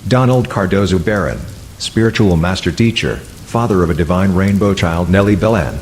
Donald Cardoso Barron, spiritual master teacher, father of a divine rainbow child Nellie Bellan.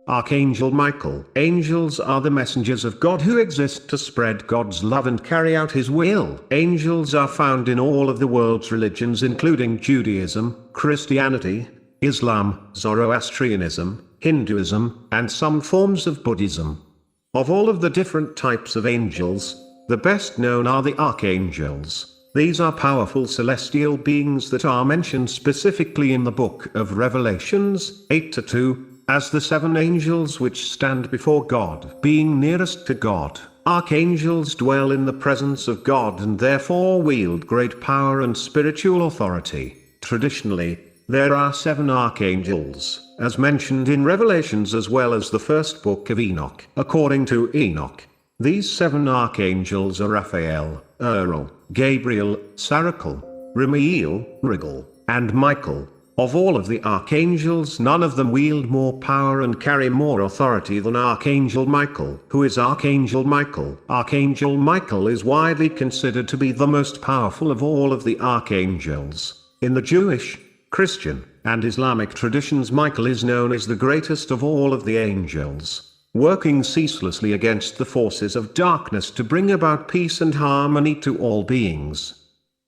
Archangel Michael. Angels are the messengers of God who exist to spread God's love and carry out His will. Angels are found in all of the world's religions including Judaism, Christianity, Islam, Zoroastrianism, Hinduism, and some forms of Buddhism. Of all of the different types of angels, the best known are the archangels. These are powerful celestial beings that are mentioned specifically in the book of Revelations 8:2. As the seven angels which stand before God, being nearest to God. Archangels dwell in the presence of God and therefore wield great power and spiritual authority. Traditionally, there are 7 archangels, as mentioned in Revelations as well as the first book of Enoch. According to Enoch, these 7 archangels are Raphael, Uriel, Gabriel, Sarakel, Ramiel, Rigel, and Michael. Of all of the archangels, none of them wield more power and carry more authority than Archangel Michael. Who is Archangel Michael? Archangel Michael is widely considered to be the most powerful of all of the archangels. In the Jewish, Christian, and Islamic traditions, Michael is known as the greatest of all of the angels, working ceaselessly against the forces of darkness to bring about peace and harmony to all beings.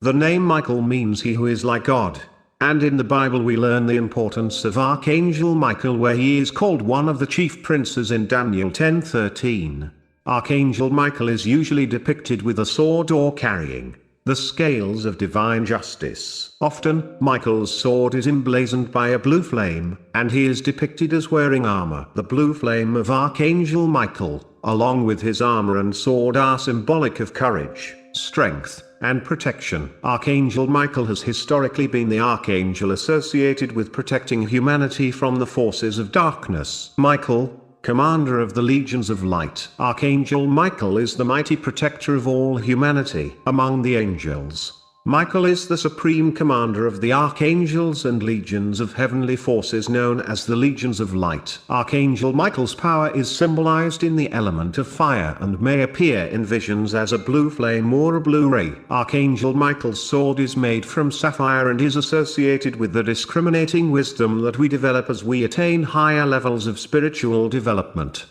The name Michael means he who is like God. And in the Bible we learn the importance of Archangel Michael, where he is called one of the chief princes in Daniel 10:13. Archangel Michael is usually depicted with a sword or carrying the scales of divine justice. Often, Michael's sword is emblazoned by a blue flame, and he is depicted as wearing armor. The blue flame of Archangel Michael, along with his armor and sword, are symbolic of courage, strength, and protection. Archangel Michael has historically been the archangel associated with protecting humanity from the forces of darkness. Michael, commander of the legions of light. Archangel Michael is the mighty protector of all humanity. Among the angels, Michael is the supreme commander of the archangels and legions of heavenly forces known as the legions of light. Archangel Michael's power is symbolized in the element of fire and may appear in visions as a blue flame or a blue ray. Archangel Michael's sword is made from sapphire and is associated with the discriminating wisdom that we develop as we attain higher levels of spiritual development.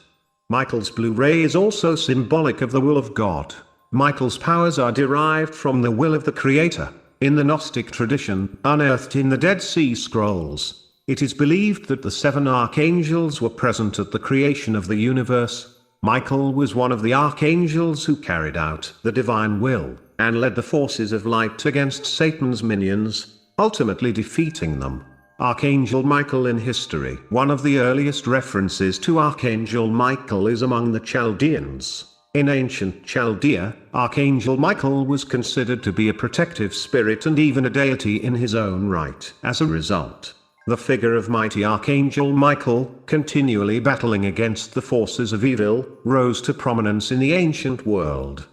Michael's blue ray is also symbolic of the will of God. Michael's powers are derived from the will of the Creator. In the Gnostic tradition, unearthed in the Dead Sea Scrolls, it is believed that the 7 archangels were present at the creation of the universe. Michael was one of the archangels who carried out the divine will, and led the forces of light against Satan's minions, ultimately defeating them. Archangel Michael in history. One of the earliest references to Archangel Michael is among the Chaldeans. In ancient Chaldea, Archangel Michael was considered to be a protective spirit and even a deity in his own right. As a result, the figure of mighty Archangel Michael, continually battling against the forces of evil, rose to prominence in the ancient world.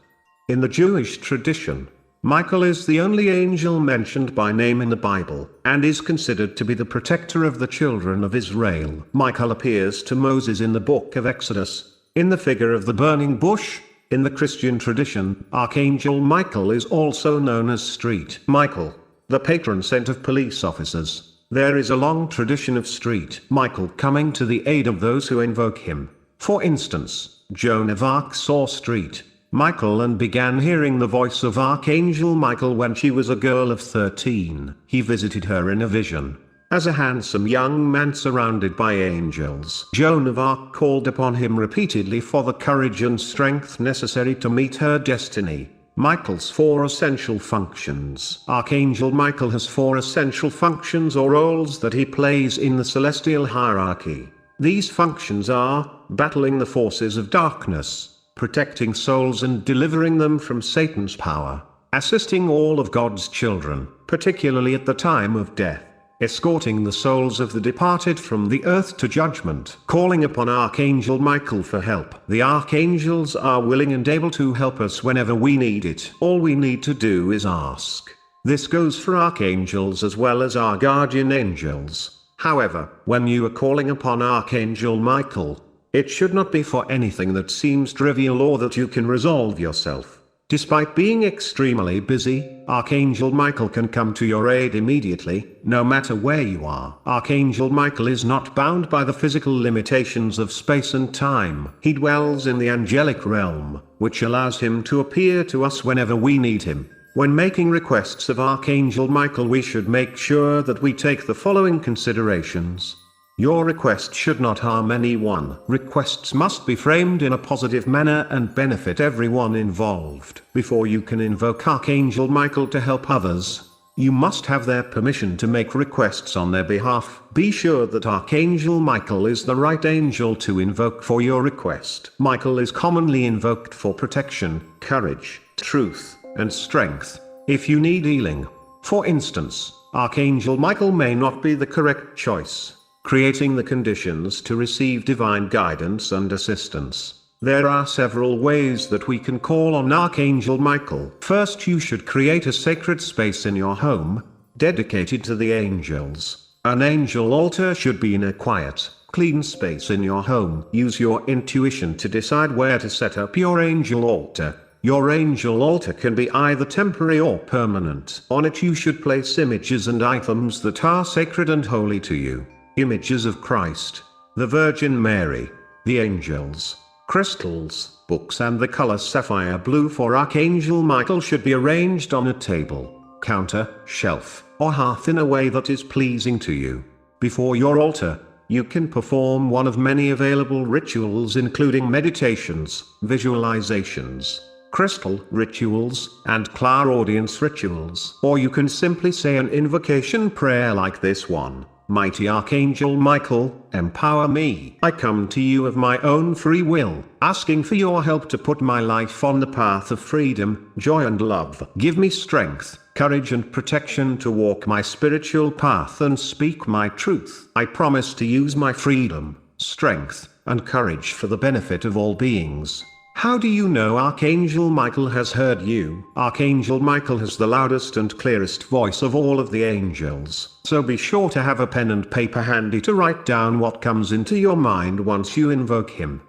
In the Jewish tradition, Michael is the only angel mentioned by name in the Bible, and is considered to be the protector of the children of Israel. Michael appears to Moses in the book of Exodus, in the figure of the burning bush. In the Christian tradition, Archangel Michael is also known as Street Michael, the patron saint of police officers. There is a long tradition of Street Michael coming to the aid of those who invoke him. For instance, Joan of Arc saw Street Michael and began hearing the voice of Archangel Michael when she was a girl of 13. He visited her in a vision as a handsome young man surrounded by angels. Joan of Arc called upon him repeatedly for the courage and strength necessary to meet her destiny. Michael's 4 essential functions. Archangel Michael has 4 essential functions or roles that he plays in the celestial hierarchy. These functions are: battling the forces of darkness, protecting souls and delivering them from Satan's power, assisting all of God's children, particularly at the time of death, escorting the souls of the departed from the earth to judgment, calling upon Archangel Michael for help. The archangels are willing and able to help us whenever we need it. All we need to do is ask. This goes for archangels as well as our guardian angels. However, when you are calling upon Archangel Michael, it should not be for anything that seems trivial or that you can resolve yourself. Despite being extremely busy, Archangel Michael can come to your aid immediately, no matter where you are. Archangel Michael is not bound by the physical limitations of space and time. He dwells in the angelic realm, which allows him to appear to us whenever we need him. When making requests of Archangel Michael, we should make sure that we take the following considerations. Your request should not harm anyone. Requests must be framed in a positive manner and benefit everyone involved. Before you can invoke Archangel Michael to help others, you must have their permission to make requests on their behalf. Be sure that Archangel Michael is the right angel to invoke for your request. Michael is commonly invoked for protection, courage, truth, and strength. If you need healing, for instance, Archangel Michael may not be the correct choice, creating the conditions to receive divine guidance and assistance. There are several ways that we can call on Archangel Michael. First, you should create a sacred space in your home, dedicated to the angels. An angel altar should be in a quiet, clean space in your home. Use your intuition to decide where to set up your angel altar. Your angel altar can be either temporary or permanent. On it you should place images and items that are sacred and holy to you. Images of Christ, the Virgin Mary, the angels, crystals, books and the color sapphire blue for Archangel Michael should be arranged on a table, counter, shelf, or hearth in a way that is pleasing to you. Before your altar, you can perform one of many available rituals including meditations, visualizations, crystal rituals, and clairaudience rituals. Or you can simply say an invocation prayer like this one. Mighty Archangel Michael, empower me. I come to you of my own free will, asking for your help to put my life on the path of freedom, joy and love. Give me strength, courage and protection to walk my spiritual path and speak my truth. I promise to use my freedom, strength, and courage for the benefit of all beings. How do you know Archangel Michael has heard you? Archangel Michael has the loudest and clearest voice of all of the angels. So be sure to have a pen and paper handy to write down what comes into your mind once you invoke him.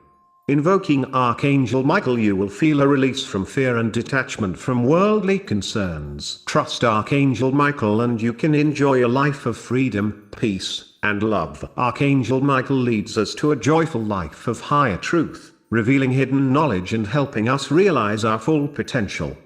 Invoking Archangel Michael, you will feel a release from fear and detachment from worldly concerns. Trust Archangel Michael and you can enjoy a life of freedom, peace, and love. Archangel Michael leads us to a joyful life of higher truth, revealing hidden knowledge and helping us realize our full potential.